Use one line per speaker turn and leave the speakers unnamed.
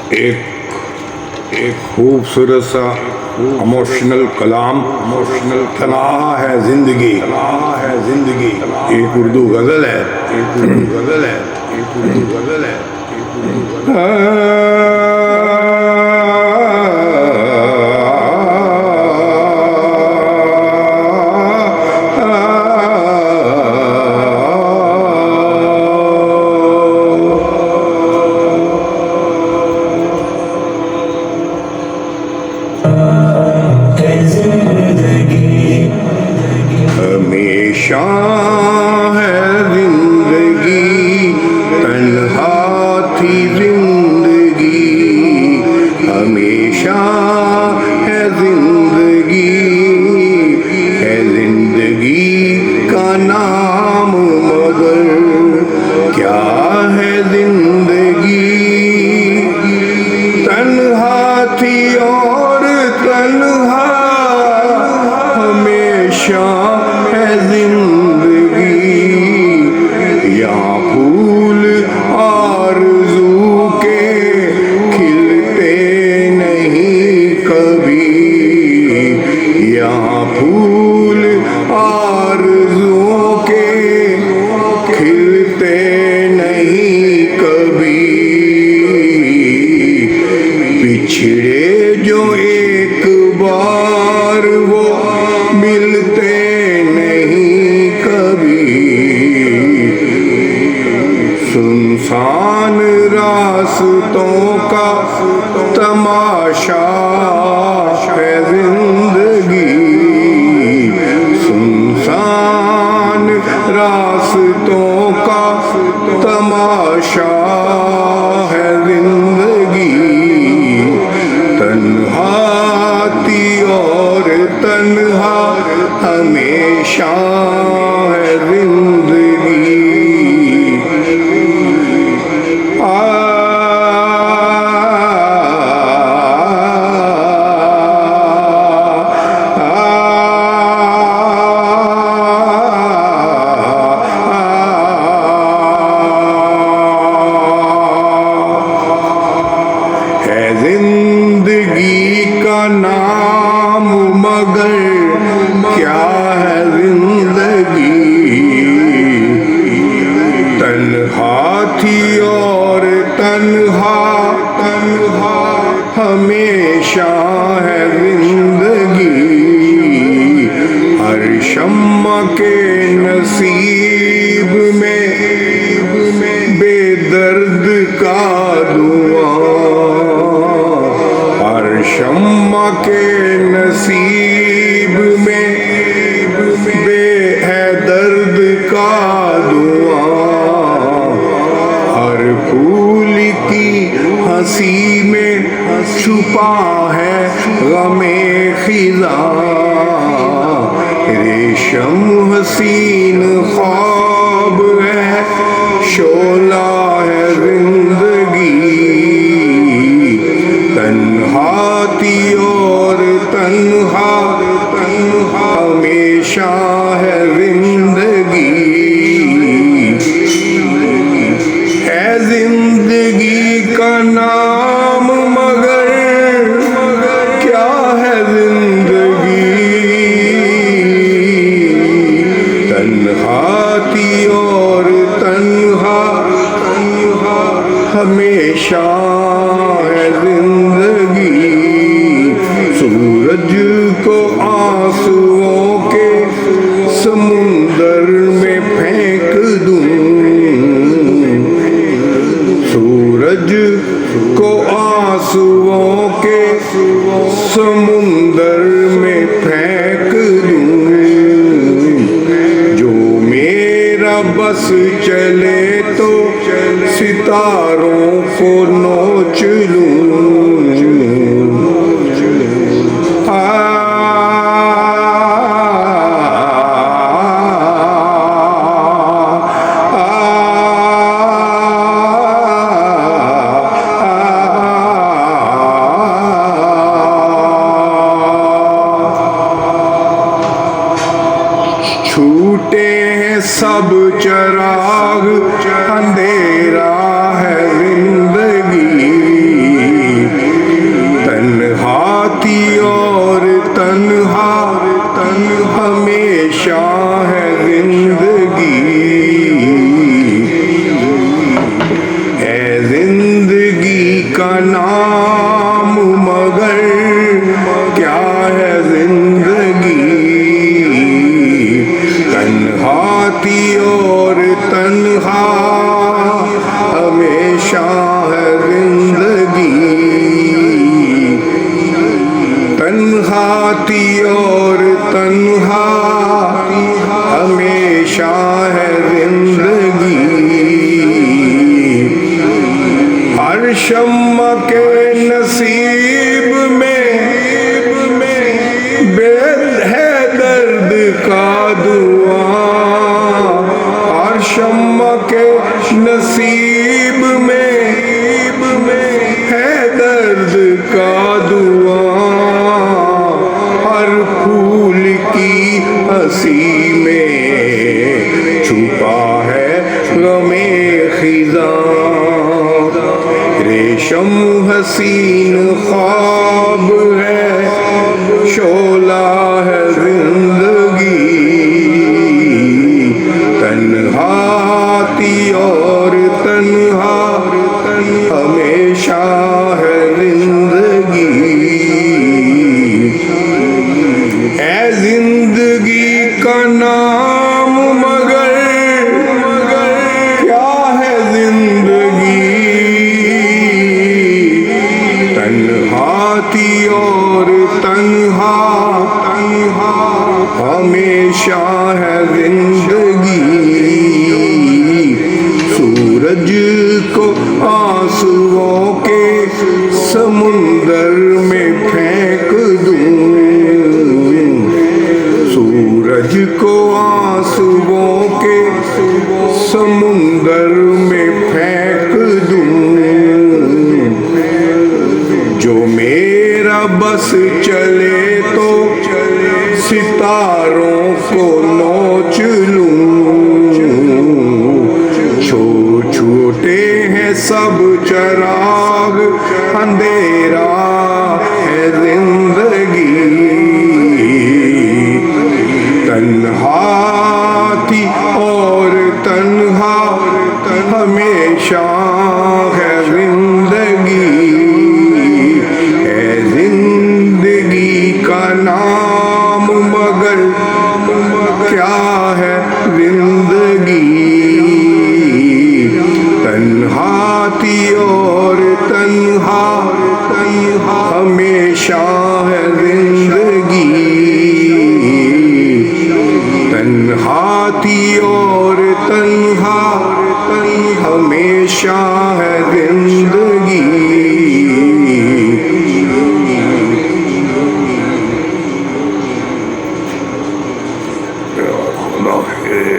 एक खूबसूरत सा इमोशनल कलाम तना है जिंदगी एक उर्दू गज़ल है हमेशा है जिंदगी तन्हा थी जिंदगी हमेशा है जिंदगी का नाम मगर क्या है जिंदगी तन्हा थी और तन्हा हमेशा है जिंदगी यहाँ फूल आरज़ू के खिलते नहीं कभी यहाँ फूल आरज़ू के खिलते नहीं कभी पिछड़े जो एक बार वो मिलते नहीं कभी सुनसान रास्तों का तमाशा है जिंदगी सुनसान रास्तों का तमाशा है जिंदगी तन्हा थी और तन्हा हमेशा है जिंदगी है जिंदगी का नाम मगर क्या है जिंदगी तन्हा थी और तन्हा हमेशा है जिंदगी हर शम्मा के नसीब में बेदर्द का धुआं हर शम्मा के नसीब में है दर्द का धुआं हर फूल की हंसी में छुपा है गमे खिज़ां रेशम हसीन ख्वाब है शोला है जिंदगी तन्हा थी और तन्हा हमेशा है जिंदगी है जिंदगी का नाम मगर क्या है जिंदगी तन्हा थी और तन्हा हमेशा है जिंदगी सूरज को आंसुओं के समुंदर में फेंक दूं सूरज को आंसुओं के समुंदर में फेंक दूं जो मेरा बस चले तो सितारों को नोच लूं छूटे हैं सब चराग अंधेरा है जिंदगी थी और तन्हा हमेशा है जिंदगी। तन्हा थी और तन्हा हमेशा है जिंदगी। हर शम्मा के नसीब में बेद है दर्द का दुआ। हर शम्मा के नसीब में है दर्द का दुआ। हर फूल की हंसी में छुपा है गमे खिज़ां। रेशम हसीन ख्वाब है, शोला है जिंदगी। तन्हा थी और तन्हा हमेशा है जिंदगी। ऐ जिंदगी का नाम मगर क्या है जिंदगी। तन्हा थी और तन्हा हमेशा है जिंदगी। सूरज को आंसुओं के समुंदर में फेंक दूं। सूरज को आंसुओं के समुंदर में फेंक दूं। जो मेरा बस चले तो सितारों को नोच लूं। छोटे हैं सब चिराग, अंधेरा है जिंदगी। तन्हा थी और तन्हा हमेशा है जिंदगी। है जिंदगी का नाम मगर क्या है जिंदगी। तन्हा थी और तन्हा हमेशा है जिंदगी। तन्हा थी और तन्हा हमेशा है जिंदगी। खुदा है।